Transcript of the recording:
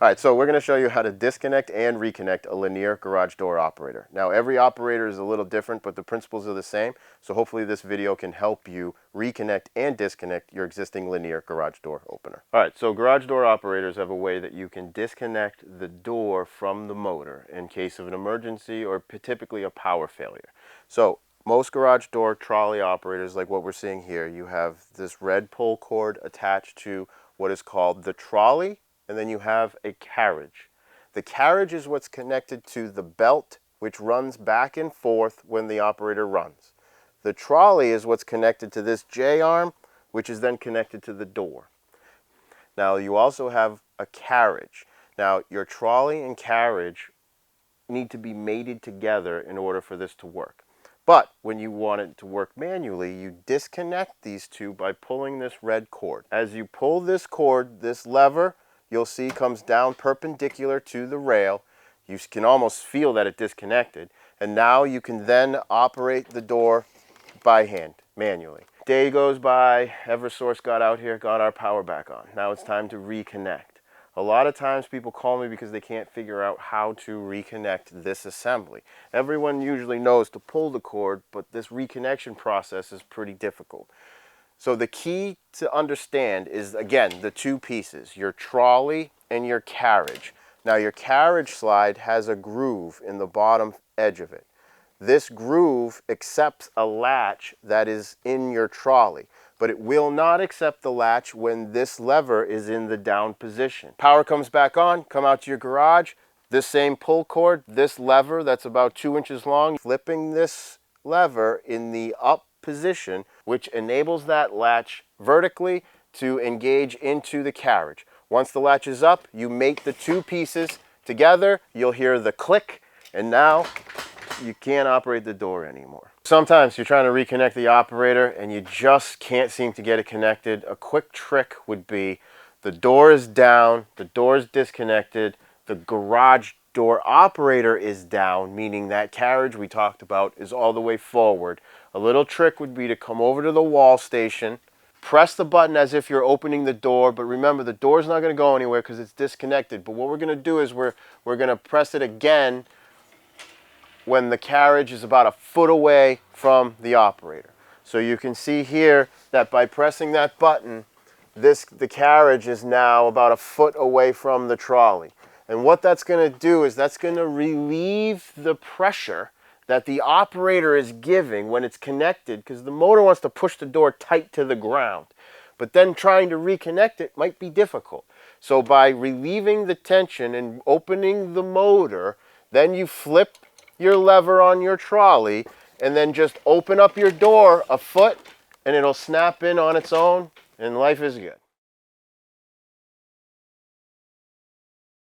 All right, so we're going to show you how to disconnect and reconnect a linear garage door operator. Now, every operator is a little different, but the principles are the same. So hopefully this video can help you reconnect and disconnect your existing linear garage door opener. All right, so garage door operators have a way that you can disconnect the door from the motor in case of an emergency or typically a power failure. So most garage door trolley operators, like what we're seeing here, you have this red pull cord attached to what is called the trolley, and then you have a carriage. The carriage is what's connected to the belt, which runs back and forth when the operator runs. The trolley is what's connected to this J-arm, which is then connected to the door. Now you also have a carriage. Now your trolley and carriage need to be mated together in order for this to work. But when you want it to work manually, you disconnect these two by pulling this red cord. As you pull this cord, this lever, you'll see comes down perpendicular to the rail. You can almost feel that it disconnected. And now you can then operate the door by hand, manually. Day goes by, Eversource got out here, got our power back on. Now it's time to reconnect. A lot of times people call me because they can't figure out how to reconnect this assembly. Everyone usually knows to pull the cord, but this reconnection process is pretty difficult. So the key to understand is, again, the two pieces, your trolley and your carriage. Now your carriage slide has a groove in the bottom edge of it. This groove accepts a latch that is in your trolley, but it will not accept the latch when this lever is in the down position. Power comes back on, come out to your garage, this same pull cord, this lever that's about 2 inches long, flipping this lever in the up position, which enables that latch vertically to engage into the carriage. Once the latch is up, you mate the two pieces together, you'll hear the click, and now you can't operate the door anymore. Sometimes you're trying to reconnect the operator and you just can't seem to get it connected. A quick trick would be the door is down, the door is disconnected, the garage door operator is down, meaning that carriage we talked about is all the way forward. A little trick would be to come over to the wall station, press the button as if you're opening the door, but remember the door's not going to go anywhere because it's disconnected. But what we're going to do is we're going to press it again when the carriage is about a foot away from the operator. So you can see here that by pressing that button, the carriage is now about a foot away from the trolley. And what that's going to do is that's going to relieve the pressure that the operator is giving when it's connected, because the motor wants to push the door tight to the ground. But then trying to reconnect it might be difficult. So by relieving the tension and opening the motor, then you flip your lever on your trolley and then just open up your door a foot and it'll snap in on its own and life is good.